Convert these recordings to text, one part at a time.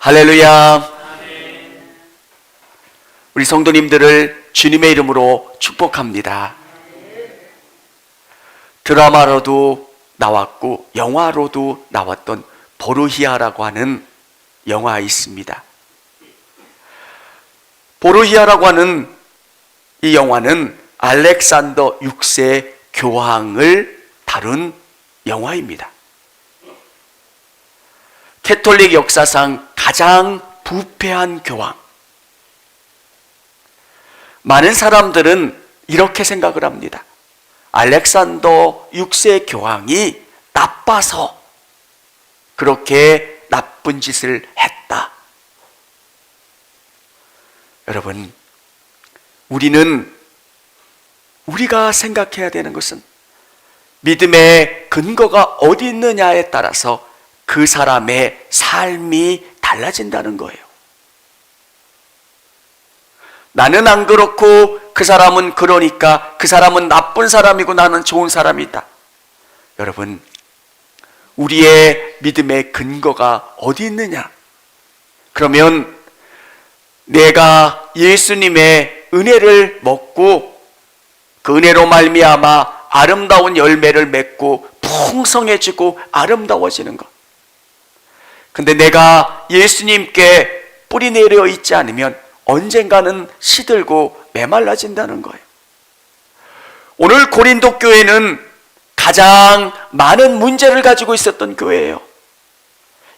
할렐루야. 우리 성도님들을 주님의 이름으로 축복합니다. 드라마로도 나왔고 영화로도 나왔던 보르히아라고 하는 영화 있습니다. 보르히아라고 하는 이 영화는 알렉산더 6세 교황을 다룬 영화입니다. 캐톨릭 역사상 가장 부패한 교황. 많은 사람들은 이렇게 생각을 합니다. 알렉산더 6세 교황이 나빠서 그렇게 나쁜 짓을 했다. 여러분, 우리가 생각해야 되는 것은 믿음의 근거가 어디 있느냐에 따라서 그 사람의 삶이 달라진다는 거예요. 나는 안 그렇고 그 사람은 그러니까 그 사람은 나쁜 사람이고 나는 좋은 사람이다. 여러분, 우리의 믿음의 근거가 어디 있느냐? 그러면 내가 예수님의 은혜를 먹고 그 은혜로 말미암아 아름다운 열매를 맺고 풍성해지고 아름다워지는 것. 근데 내가 예수님께 뿌리 내려 있지 않으면 언젠가는 시들고 메말라진다는 거예요. 오늘 고린도 교회는 가장 많은 문제를 가지고 있었던 교회예요.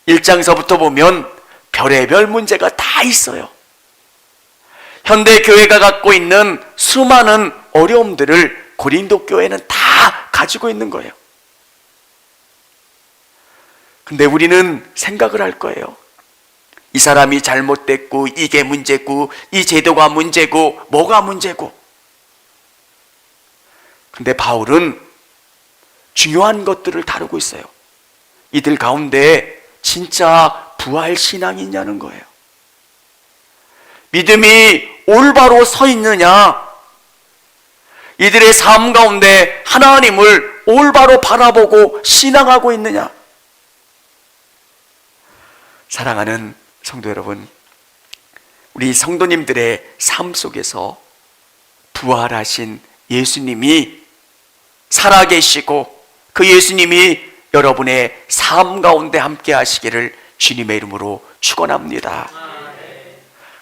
1장서부터 보면 별의별 문제가 다 있어요. 현대 교회가 갖고 있는 수많은 어려움들을 고린도 교회는 다 가지고 있는 거예요. 근데 우리는 생각을 할 거예요. 이 사람이 잘못됐고 이게 문제고 이 제도가 문제고 뭐가 문제고. 근데 바울은 중요한 것들을 다루고 있어요. 이들 가운데 진짜 부활 신앙이 있냐는 거예요. 믿음이 올바로 서 있느냐, 이들의 삶 가운데 하나님을 올바로 바라보고 신앙하고 있느냐. 사랑하는 성도 여러분, 우리 성도님들의 삶 속에서 부활하신 예수님이 살아계시고 그 예수님이 여러분의 삶 가운데 함께 하시기를 주님의 이름으로 축원합니다.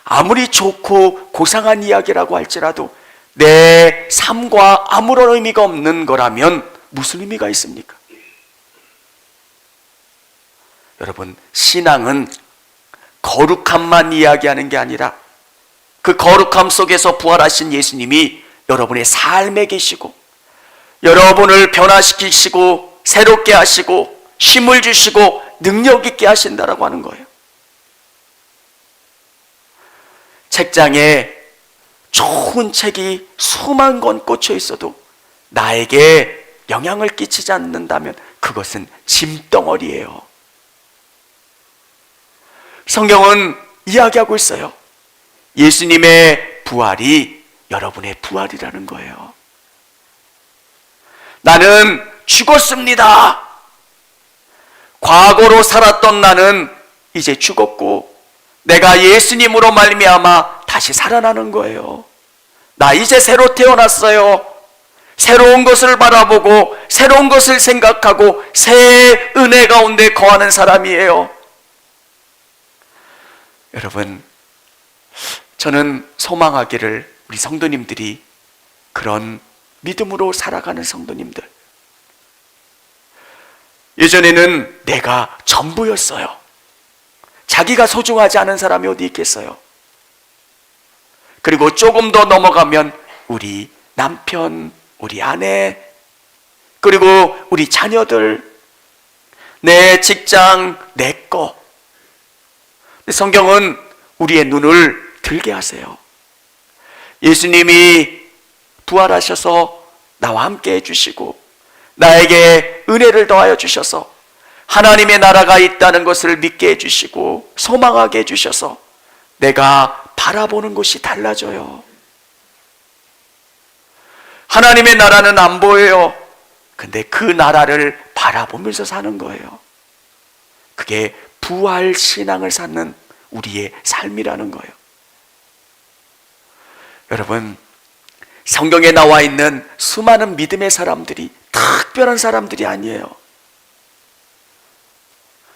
아무리 좋고 고상한 이야기라고 할지라도 내 삶과 아무런 의미가 없는 거라면 무슨 의미가 있습니까? 여러분, 신앙은 거룩함만 이야기하는 게 아니라 그 거룩함 속에서 부활하신 예수님이 여러분의 삶에 계시고 여러분을 변화시키시고 새롭게 하시고 힘을 주시고 능력 있게 하신다라고 하는 거예요. 책장에 좋은 책이 수만 권 꽂혀 있어도 나에게 영향을 끼치지 않는다면 그것은 짐덩어리예요. 성경은 이야기하고 있어요. 예수님의 부활이 여러분의 부활이라는 거예요. 나는 죽었습니다. 과거로 살았던 나는 이제 죽었고 내가 예수님으로 말미암아 다시 살아나는 거예요. 나 이제 새로 태어났어요. 새로운 것을 바라보고 새로운 것을 생각하고 새 은혜 가운데 거하는 사람이에요. 여러분, 저는 소망하기를 우리 성도님들이 그런 믿음으로 살아가는 성도님들. 예전에는 내가 전부였어요. 자기가 소중하지 않은 사람이 어디 있겠어요? 그리고 조금 더 넘어가면 우리 남편, 우리 아내, 그리고 우리 자녀들, 내 직장, 내 거. 성경은 우리의 눈을 들게 하세요. 예수님이 부활하셔서 나와 함께 해주시고 나에게 은혜를 더하여 주셔서 하나님의 나라가 있다는 것을 믿게 해주시고 소망하게 해주셔서 내가 바라보는 것이 달라져요. 하나님의 나라는 안 보여요. 근데 그 나라를 바라보면서 사는 거예요. 그게 부활 신앙을 갖는 우리의 삶이라는 거예요. 여러분, 성경에 나와 있는 수많은 믿음의 사람들이 특별한 사람들이 아니에요.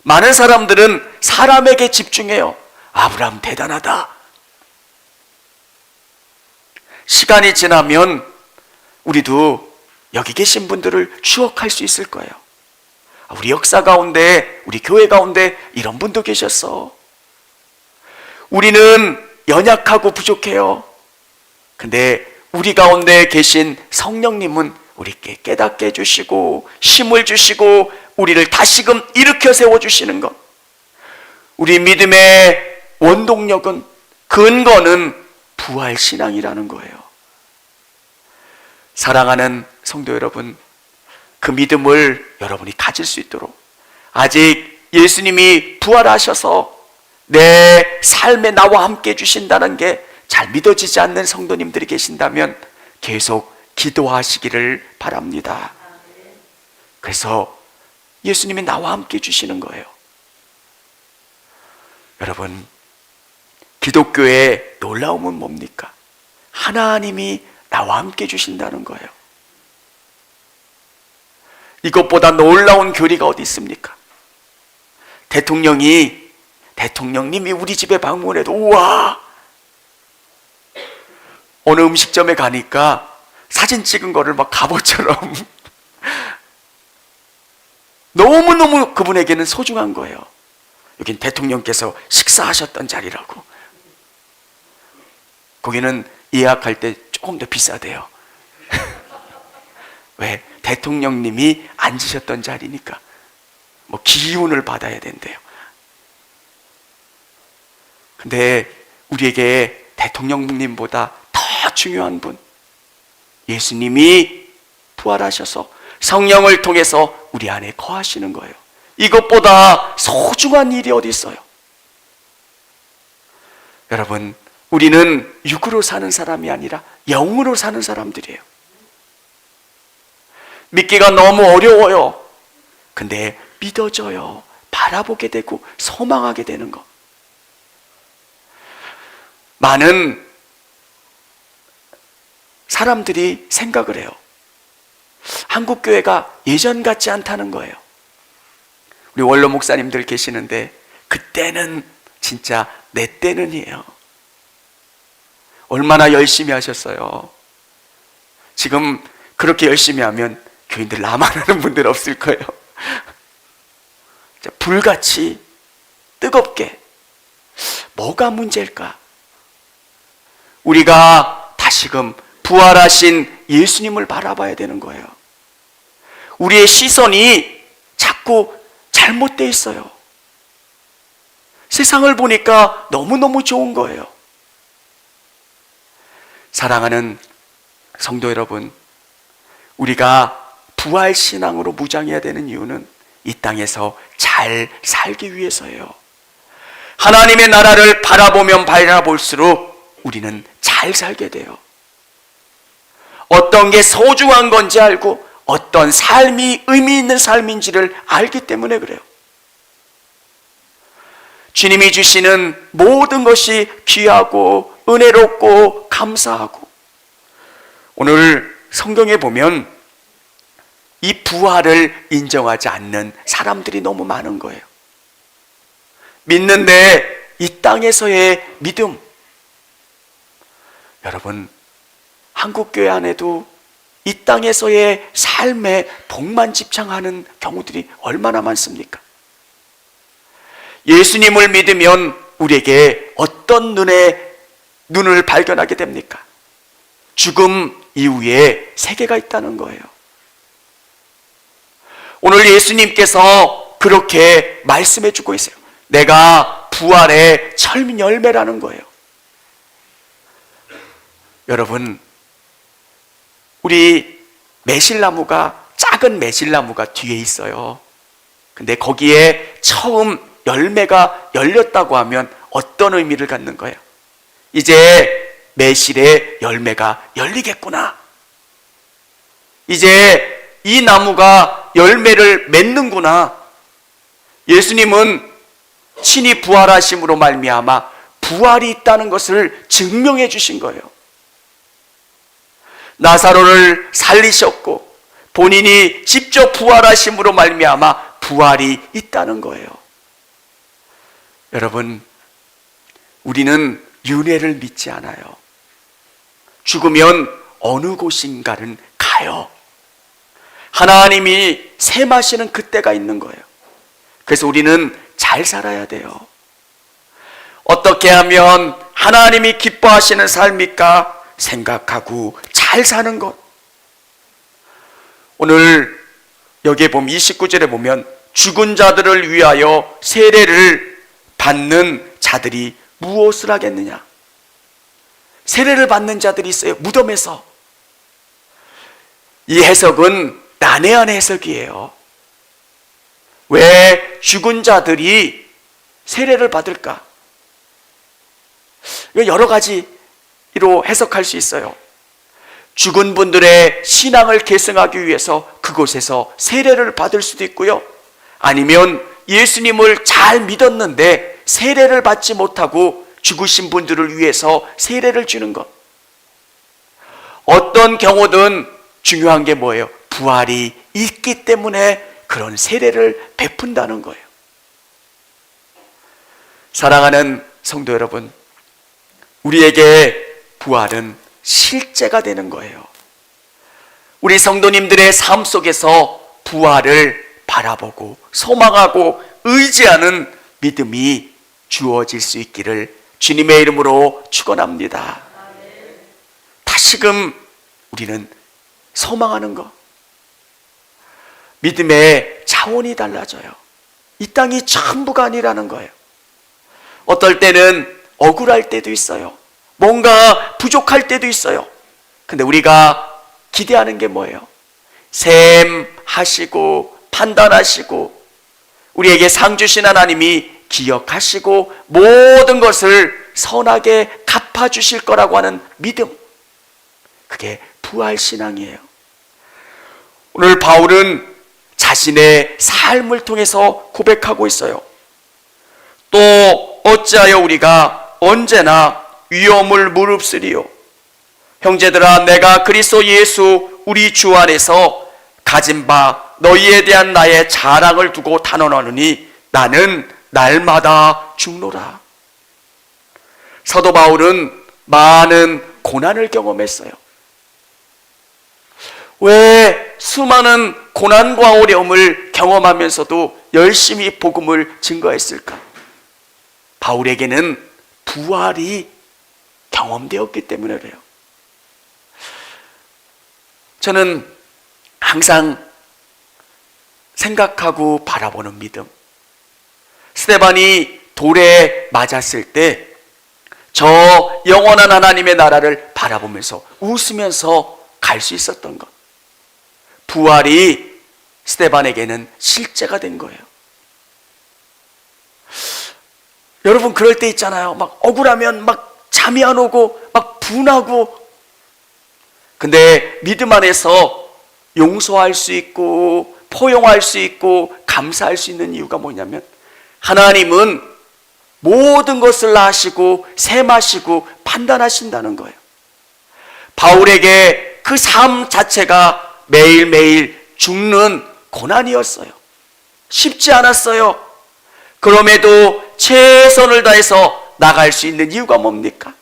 많은 사람들은 사람에게 집중해요. 아브라함 대단하다. 시간이 지나면 우리도 여기 계신 분들을 추억할 수 있을 거예요. 우리 역사 가운데, 우리 교회 가운데 이런 분도 계셨어. 우리는 연약하고 부족해요. 근데 우리 가운데 계신 성령님은 우리께 깨닫게 해주시고 힘을 주시고 우리를 다시금 일으켜 세워주시는 것. 우리 믿음의 원동력은, 근거는 부활신앙이라는 거예요. 사랑하는 성도 여러분, 그 믿음을 여러분이 가질 수 있도록, 아직 예수님이 부활하셔서 내 삶에 나와 함께 해주신다는 게 잘 믿어지지 않는 성도님들이 계신다면 계속 기도하시기를 바랍니다. 그래서 예수님이 나와 함께 해주시는 거예요. 여러분, 기독교의 놀라움은 뭡니까? 하나님이 나와 함께 해주신다는 거예요. 이것보다 놀라운 교리가 어디 있습니까? 대통령님이 우리 집에 방문해도, 우와! 어느 음식점에 가니까 사진 찍은 거를 막 갑옷처럼 너무너무 그분에게는 소중한 거예요. 여긴 대통령께서 식사하셨던 자리라고. 거기는 예약할 때 조금 더 비싸대요. 왜? 대통령님이 앉으셨던 자리니까 뭐 기운을 받아야 된대요. 근데 우리에게 대통령님보다 더 중요한 분, 예수님이 부활하셔서 성령을 통해서 우리 안에 거하시는 거예요. 이것보다 소중한 일이 어디 있어요? 여러분, 우리는 육으로 사는 사람이 아니라 영으로 사는 사람들이에요. 믿기가 너무 어려워요. 근데 믿어져요. 바라보게 되고 소망하게 되는 것. 많은 사람들이 생각을 해요. 한국 교회가 예전 같지 않다는 거예요. 우리 원로 목사님들 계시는데 그때는 진짜 내 때는이에요. 얼마나 열심히 하셨어요. 지금 그렇게 열심히 하면 교인들 나만 하는 분들 없을 거예요. 불같이 뜨겁게. 뭐가 문제일까? 우리가 다시금 부활하신 예수님을 바라봐야 되는 거예요. 우리의 시선이 자꾸 잘못되어 있어요. 세상을 보니까 너무너무 좋은 거예요. 사랑하는 성도 여러분, 우리가 부활신앙으로 무장해야 되는 이유는 이 땅에서 잘 살기 위해서예요. 하나님의 나라를 바라보면 바라볼수록 우리는 잘 살게 돼요. 어떤 게 소중한 건지 알고 어떤 삶이 의미 있는 삶인지를 알기 때문에 그래요. 주님이 주시는 모든 것이 귀하고 은혜롭고 감사하고, 오늘 성경에 보면 이 부활을 인정하지 않는 사람들이 너무 많은 거예요. 믿는데 이 땅에서의 믿음, 여러분, 한국교회 안에도 이 땅에서의 삶에 복만 집착하는 경우들이 얼마나 많습니까? 예수님을 믿으면 우리에게 어떤 눈을 발견하게 됩니까? 죽음 이후에 세계가 있다는 거예요. 오늘 예수님께서 그렇게 말씀해 주고 있어요. 내가 부활의 첫 열매라는 거예요. 여러분, 우리 매실나무가, 작은 매실나무가 뒤에 있어요. 근데 거기에 처음 열매가 열렸다고 하면 어떤 의미를 갖는 거예요? 이제 매실의 열매가 열리겠구나. 이제 이 나무가 열매를 맺는구나. 예수님은 친히 부활하심으로 말미암아 부활이 있다는 것을 증명해 주신 거예요. 나사로를 살리셨고 본인이 직접 부활하심으로 말미암아 부활이 있다는 거예요. 여러분, 우리는 윤회를 믿지 않아요. 죽으면 어느 곳인가는 가요. 하나님이 셈하시는 그때가 있는 거예요. 그래서 우리는 잘 살아야 돼요. 어떻게 하면 하나님이 기뻐하시는 삶일까 생각하고 잘 사는 것. 오늘 여기에 보면 29절에 보면 죽은 자들을 위하여 세례를 받는 자들이 무엇을 하겠느냐? 세례를 받는 자들이 있어요. 무덤에서. 이 해석은 난해한 해석이에요. 왜 죽은 자들이 세례를 받을까? 여러 가지로 해석할 수 있어요. 죽은 분들의 신앙을 계승하기 위해서 그곳에서 세례를 받을 수도 있고요. 아니면 예수님을 잘 믿었는데 세례를 받지 못하고 죽으신 분들을 위해서 세례를 주는 것. 어떤 경우든 중요한 게 뭐예요? 부활이 있기 때문에 그런 세례를 베푼다는 거예요. 사랑하는 성도 여러분, 우리에게 부활은 실제가 되는 거예요. 우리 성도님들의 삶 속에서 부활을 바라보고 소망하고 의지하는 믿음이 주어질 수 있기를 주님의 이름으로 축원합니다. 다시금 우리는 소망하는 것, 믿음의 차원이 달라져요. 이 땅이 전부가 아니라는 거예요. 어떨 때는 억울할 때도 있어요. 뭔가 부족할 때도 있어요. 근데 우리가 기대하는 게 뭐예요? 셈하시고 판단하시고 우리에게 상 주신 하나님이 기억하시고 모든 것을 선하게 갚아주실 거라고 하는 믿음. 그게 부활신앙이에요. 오늘 바울은 자신의 삶을 통해서 고백하고 있어요. 또 어찌하여 우리가 언제나 위험을 무릅쓰리요? 형제들아, 내가 그리스도 예수 우리 주 안에서 가진 바 너희에 대한 나의 자랑을 두고 단언하노니 나는 날마다 죽노라. 사도 바울은 많은 고난을 경험했어요. 왜 수많은 고난과 어려움을 경험하면서도 열심히 복음을 증거했을까? 바울에게는 부활이 경험되었기 때문에 그래요. 저는 항상 생각하고 바라보는 믿음. 스데반이 돌에 맞았을 때 저 영원한 하나님의 나라를 바라보면서 웃으면서 갈 수 있었던 것. 부활이 스데반에게는 실제가 된 거예요. 여러분, 그럴 때 있잖아요. 막 억울하면 막 잠이 안 오고 막 분하고. 근데 믿음 안에서 용서할 수 있고 포용할 수 있고 감사할 수 있는 이유가 뭐냐면 하나님은 모든 것을 아시고 셈하시고 판단하신다는 거예요. 바울에게 그 삶 자체가 매일매일 죽는 고난이었어요. 쉽지 않았어요. 그럼에도 최선을 다해서 나갈 수 있는 이유가 뭡니까?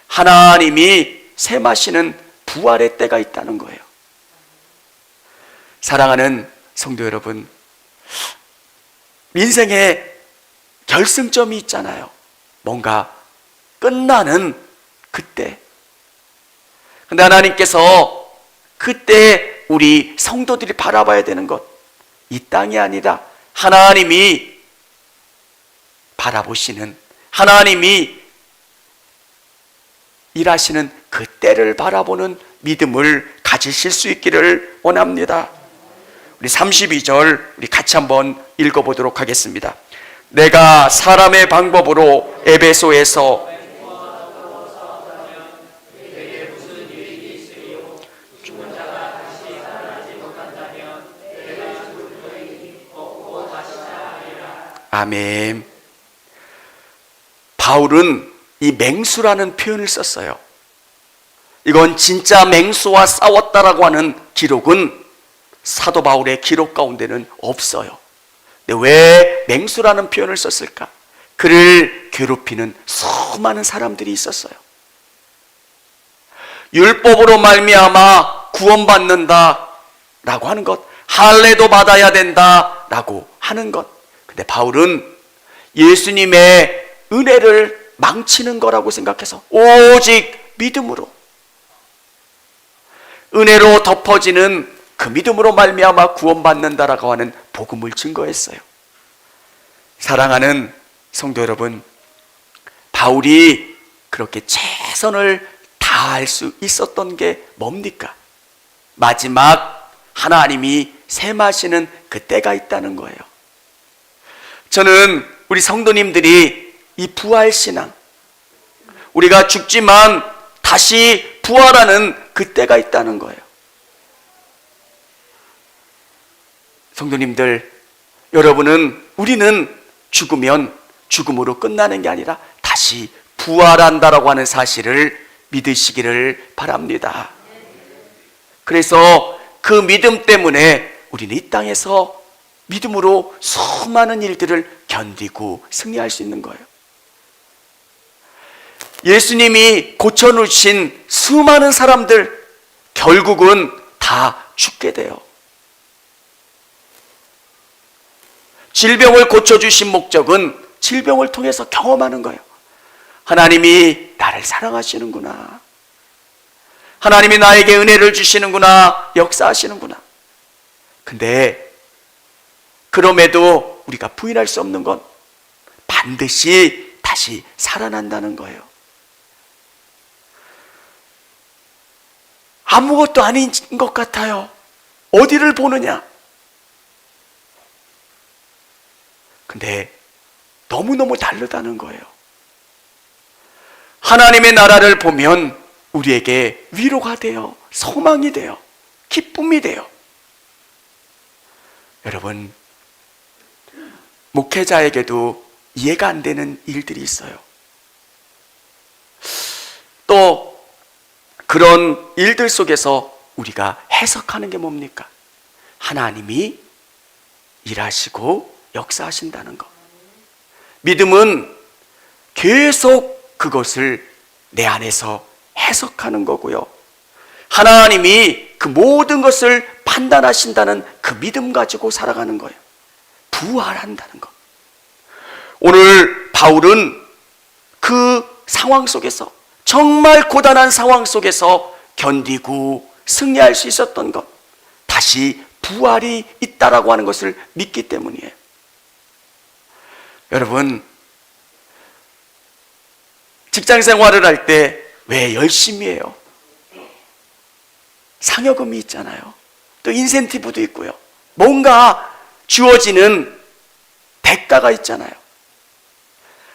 하나님이 셈하시는 부활의 때가 있다는 거예요. 사랑하는 성도 여러분, 인생에 결승점이 있잖아요. 뭔가 끝나는 그때. 근데 하나님께서 그때 우리 성도들이 바라봐야 되는 것, 이 땅이 아니라 하나님이 바라보시는, 하나님이 일하시는 그 때를 바라보는 믿음을 가지실 수 있기를 원합니다. 우리 32절 우리 같이 한번 읽어보도록 하겠습니다. 내가 사람의 방법으로 에베소에서 아멘. 바울은 이 맹수라는 표현을 썼어요. 이건 진짜 맹수와 싸웠다라고 하는 기록은 사도 바울의 기록 가운데는 없어요. 근데 왜 맹수라는 표현을 썼을까? 그를 괴롭히는 수많은 사람들이 있었어요. 율법으로 말미암아 구원받는다라고 하는 것, 할례도 받아야 된다라고 하는 것. 근데 바울은 예수님의 은혜를 망치는 거라고 생각해서 오직 믿음으로, 은혜로 덮어지는 그 믿음으로 말미암아 구원받는다라고 하는 복음을 증거했어요. 사랑하는 성도 여러분, 바울이 그렇게 최선을 다할 수 있었던 게 뭡니까? 마지막 하나님이 셈하시는 그 때가 있다는 거예요. 저는 우리 성도님들이 이 부활신앙, 우리가 죽지만 다시 부활하는 그 때가 있다는 거예요. 성도님들, 우리는 죽으면 죽음으로 끝나는 게 아니라 다시 부활한다라고 하는 사실을 믿으시기를 바랍니다. 그래서 그 믿음 때문에 우리는 이 땅에서 믿음으로 수많은 일들을 견디고 승리할 수 있는 거예요. 예수님이 고쳐놓으신 수많은 사람들 결국은 다 죽게 돼요. 질병을 고쳐주신 목적은 질병을 통해서 경험하는 거예요. 하나님이 나를 사랑하시는구나, 하나님이 나에게 은혜를 주시는구나, 역사하시는구나. 근데 그럼에도 우리가 부인할 수 없는 건 반드시 다시 살아난다는 거예요. 아무것도 아닌 것 같아요. 어디를 보느냐? 근데 너무너무 다르다는 거예요. 하나님의 나라를 보면 우리에게 위로가 돼요. 소망이 돼요. 기쁨이 돼요. 여러분, 목회자에게도 이해가 안 되는 일들이 있어요. 또 그런 일들 속에서 우리가 해석하는 게 뭡니까? 하나님이 일하시고 역사하신다는 것. 믿음은 계속 그것을 내 안에서 해석하는 거고요. 하나님이 그 모든 것을 판단하신다는 그 믿음 가지고 살아가는 거예요. 부활한다는 것. 오늘 바울은 그 상황 속에서, 정말 고단한 상황 속에서 견디고 승리할 수 있었던 것, 다시 부활이 있다라고 하는 것을 믿기 때문이에요. 여러분, 직장 생활을 할 때 왜 열심히 해요? 상여금이 있잖아요. 또 인센티브도 있고요. 뭔가 주어지는 대가가 있잖아요.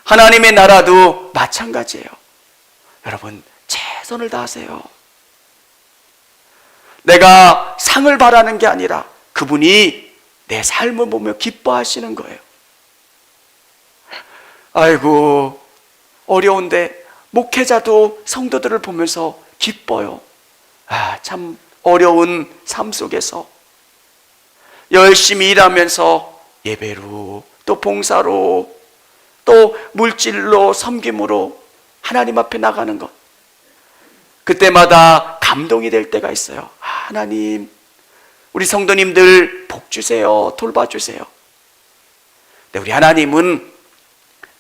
하나님의 나라도 마찬가지예요. 여러분, 최선을 다하세요. 내가 상을 바라는 게 아니라 그분이 내 삶을 보며 기뻐하시는 거예요. 아이고, 어려운데 목회자도 성도들을 보면서 기뻐요. 참 어려운 삶 속에서 열심히 일하면서 예배로, 또 봉사로, 또 물질로, 섬김으로 하나님 앞에 나가는 것, 그때마다 감동이 될 때가 있어요. 하나님, 우리 성도님들 복 주세요, 돌봐주세요. 근데 우리 하나님은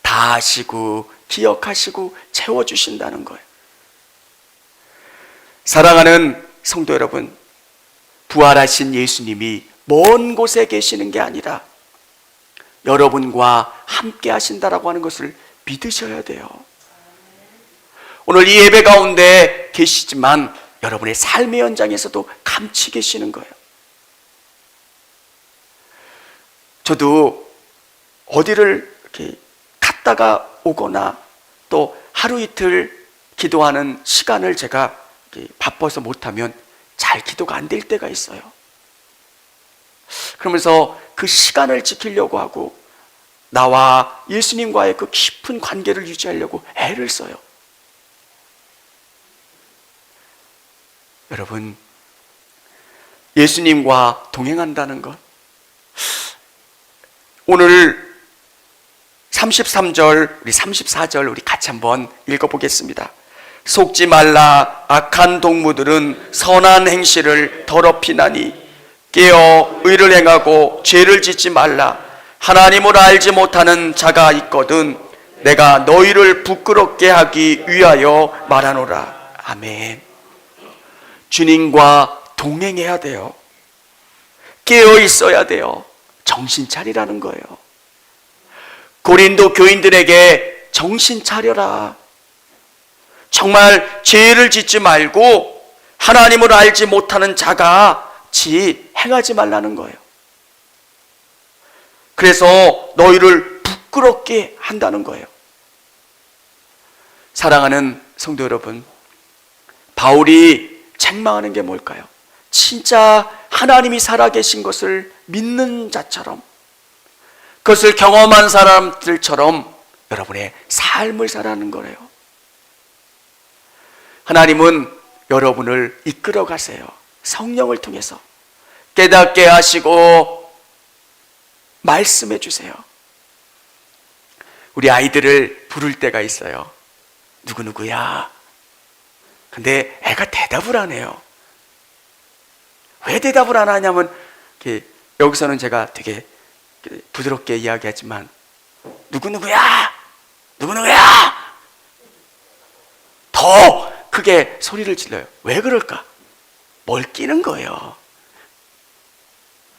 다 아시고 기억하시고 채워주신다는 거예요. 사랑하는 성도 여러분, 부활하신 예수님이 먼 곳에 계시는 게 아니라 여러분과 함께 하신다라고 하는 것을 믿으셔야 돼요. 오늘 이 예배 가운데 계시지만 여러분의 삶의 현장에서도 감치 계시는 거예요. 저도 어디를 이렇게 갔다가 오거나 또 하루 이틀 기도하는 시간을 제가 바빠서 못하면 잘 기도가 안 될 때가 있어요. 그러면서 그 시간을 지키려고 하고 나와 예수님과의 그 깊은 관계를 유지하려고 애를 써요. 여러분, 예수님과 동행한다는 것, 오늘 33절, 우리 34절 우리 같이 한번 읽어보겠습니다. 속지 말라. 악한 동무들은 선한 행실을 더럽히나니 깨어 의를 행하고 죄를 짓지 말라. 하나님을 알지 못하는 자가 있거든 내가 너희를 부끄럽게 하기 위하여 말하노라. 아멘. 주님과 동행해야 돼요. 깨어 있어야 돼요. 정신 차리라는 거예요. 고린도 교인들에게 정신 차려라. 정말 죄를 짓지 말고 하나님을 알지 못하는 자같이 행하지 말라는 거예요. 그래서 너희를 부끄럽게 한다는 거예요. 사랑하는 성도 여러분, 바울이 책망하는 게 뭘까요? 진짜 하나님이 살아계신 것을 믿는 자처럼, 그것을 경험한 사람들처럼 여러분의 삶을 살아가는 거래요. 하나님은 여러분을 이끌어 가세요. 성령을 통해서 깨닫게 하시고 말씀해 주세요. 우리 아이들을 부를 때가 있어요. 누구누구야. 근데 애가 대답을 안 해요. 왜 대답을 안 하냐면, 여기서는 제가 되게 부드럽게 이야기하지만 누구누구야, 누구누구야 더 크게 소리를 질러요. 왜 그럴까? 뭘 끼는 거예요.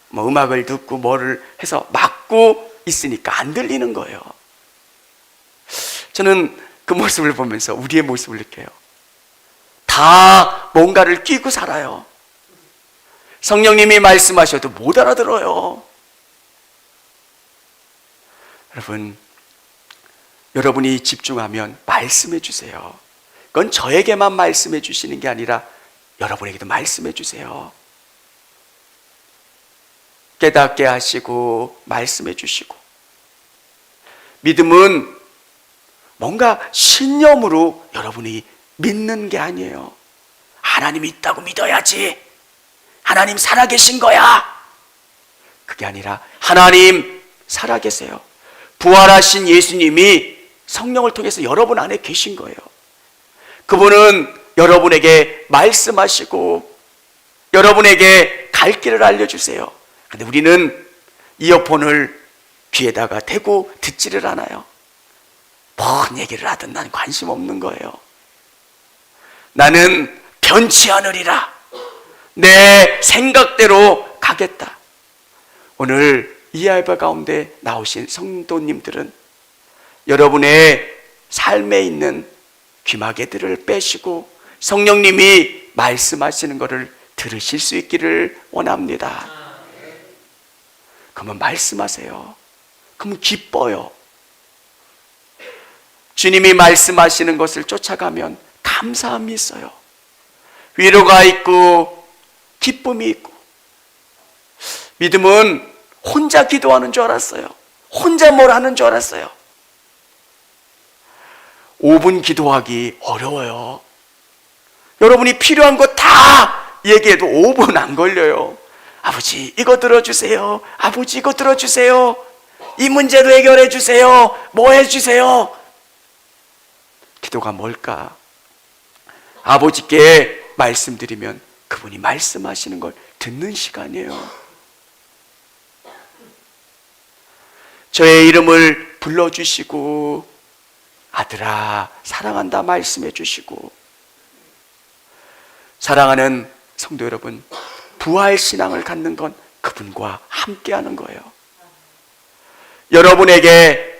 뭐 음악을 듣고 뭐를 해서 막고 있으니까 안 들리는 거예요. 저는 그 모습을 보면서 우리의 모습을 느껴요. 다 뭔가를 끼고 살아요. 성령님이 말씀하셔도 못 알아들어요. 여러분, 여러분이 집중하면 말씀해 주세요. 그건 저에게만 말씀해 주시는 게 아니라 여러분에게도 말씀해 주세요. 깨닫게 하시고 말씀해 주시고. 믿음은 뭔가 신념으로 여러분이 믿는 게 아니에요. 하나님이 있다고 믿어야지, 하나님 살아계신 거야, 그게 아니라 하나님 살아계세요. 부활하신 예수님이 성령을 통해서 여러분 안에 계신 거예요. 그분은 여러분에게 말씀하시고 여러분에게 갈 길을 알려주세요. 근데 우리는 이어폰을 귀에다가 대고 듣지를 않아요. 뭔 얘기를 하든 난 관심 없는 거예요. 나는 변치 않으리라. 내 생각대로 가겠다. 오늘 이 예배 가운데 나오신 성도님들은 여러분의 삶에 있는 귀마개들을 빼시고 성령님이 말씀하시는 것을 들으실 수 있기를 원합니다. 그러면 말씀하세요. 그러면 기뻐요. 주님이 말씀하시는 것을 쫓아가면 감사함이 있어요. 위로가 있고 기쁨이 있고. 믿음은 혼자 기도하는 줄 알았어요. 혼자 뭘 하는 줄 알았어요. 5분 기도하기 어려워요. 여러분이 필요한 거 다 얘기해도 5분 안 걸려요. 아버지 이거 들어주세요. 아버지 이거 들어주세요. 이 문제도 해결해 주세요. 뭐 해주세요. 기도가 뭘까? 아버지께 말씀드리면 그분이 말씀하시는 걸 듣는 시간이에요. 저의 이름을 불러주시고 아들아 사랑한다 말씀해 주시고. 사랑하는 성도 여러분, 부활신앙을 갖는 건 그분과 함께하는 거예요. 여러분에게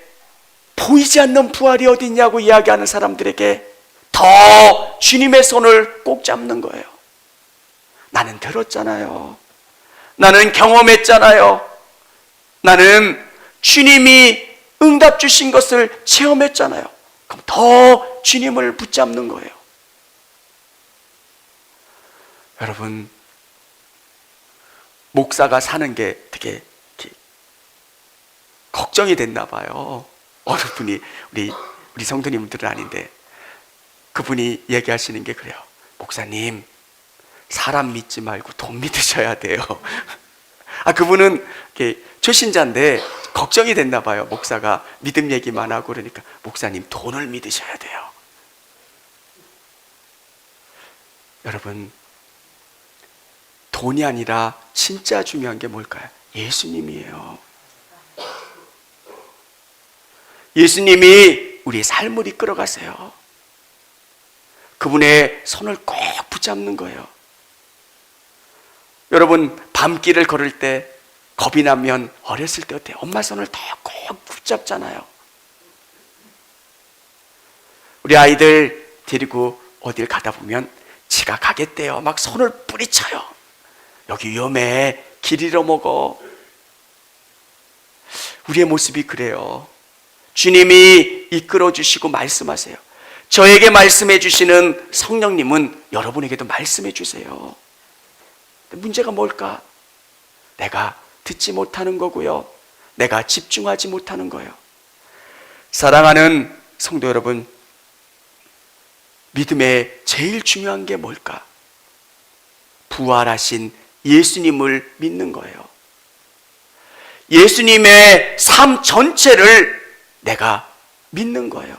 보이지 않는 부활이 어디 있냐고 이야기하는 사람들에게 더 주님의 손을 꼭 잡는 거예요. 나는 들었잖아요. 나는 경험했잖아요. 나는 주님이 응답 주신 것을 체험했잖아요. 그럼 더 주님을 붙잡는 거예요. 여러분, 목사가 사는 게 되게 걱정이 됐나 봐요. 어느 분이 우리 성도님들은 아닌데 그분이 얘기하시는 게 그래요. 목사님, 사람 믿지 말고 돈 믿으셔야 돼요. 그분은 초신자인데 걱정이 됐나 봐요. 목사가 믿음 얘기만 하고 그러니까 목사님, 돈을 믿으셔야 돼요. 여러분, 돈이 아니라 진짜 중요한 게 뭘까요? 예수님이에요. 예수님이 우리의 삶을 이끌어 가세요. 그분의 손을 꼭 붙잡는 거예요. 여러분, 밤길을 걸을 때 겁이 나면 어렸을 때 어때요? 엄마 손을 더 꼭 붙잡잖아요. 우리 아이들 데리고 어딜 가다 보면 지가 가겠대요. 막 손을 뿌리쳐요. 여기 위험해. 길 잃어먹어. 우리의 모습이 그래요. 주님이 이끌어 주시고 말씀하세요. 저에게 말씀해 주시는 성령님은 여러분에게도 말씀해 주세요. 문제가 뭘까? 내가 듣지 못하는 거고요. 내가 집중하지 못하는 거예요. 사랑하는 성도 여러분, 믿음의 제일 중요한 게 뭘까? 부활하신 예수님을 믿는 거예요. 예수님의 삶 전체를 내가 믿는 거예요.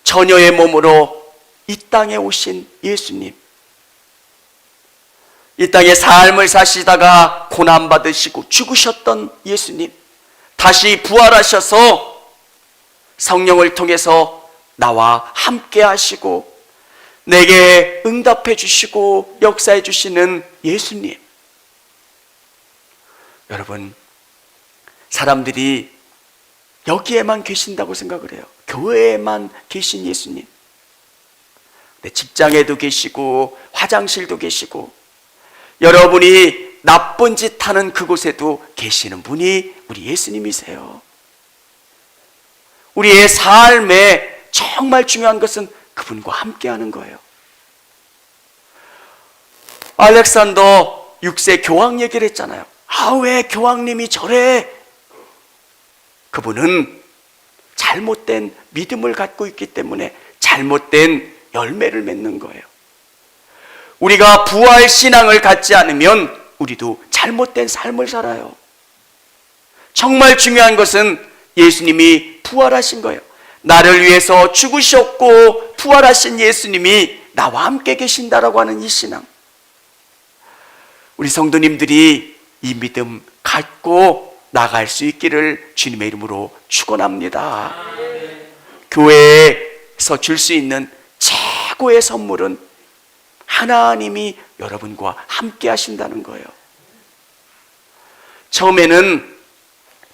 처녀의 몸으로 이 땅에 오신 예수님, 이 땅에 삶을 사시다가 고난받으시고 죽으셨던 예수님, 다시 부활하셔서 성령을 통해서 나와 함께 하시고 내게 응답해 주시고 역사해 주시는 예수님. 여러분, 사람들이 여기에만 계신다고 생각을 해요. 교회에만 계신 예수님. 내 직장에도 계시고 화장실도 계시고 여러분이 나쁜 짓 하는 그곳에도 계시는 분이 우리 예수님이세요. 우리의 삶에 정말 중요한 것은 그분과 함께하는 거예요. 알렉산더 6세 교황 얘기를 했잖아요. 왜 교황님이 저래? 그분은 잘못된 믿음을 갖고 있기 때문에 잘못된 열매를 맺는 거예요. 우리가 부활 신앙을 갖지 않으면 우리도 잘못된 삶을 살아요. 정말 중요한 것은 예수님이 부활하신 거예요. 나를 위해서 죽으셨고 부활하신 예수님이 나와 함께 계신다라고 하는 이 신앙. 우리 성도님들이 이 믿음 갖고 나갈 수 있기를 주님의 이름으로 축원합니다. 교회에서 줄 수 있는 최고의 선물은 하나님이 여러분과 함께 하신다는 거예요. 처음에는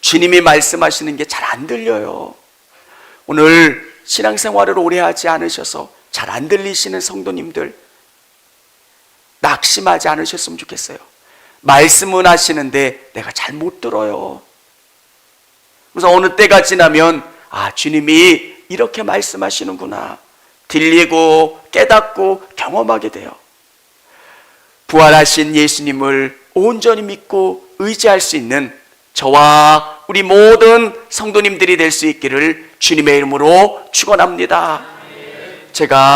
주님이 말씀하시는 게 잘 안 들려요. 오늘 신앙생활을 오래 하지 않으셔서 잘 안 들리시는 성도님들, 낙심하지 않으셨으면 좋겠어요. 말씀은 하시는데 내가 잘 못 들어요. 그래서 어느 때가 지나면 주님이 이렇게 말씀하시는구나 들리고 깨닫고 경험하게 돼요. 부활하신 예수님을 온전히 믿고 의지할 수 있는 저와 우리 모든 성도님들이 될 수 있기를 주님의 이름으로 축원합니다. 제가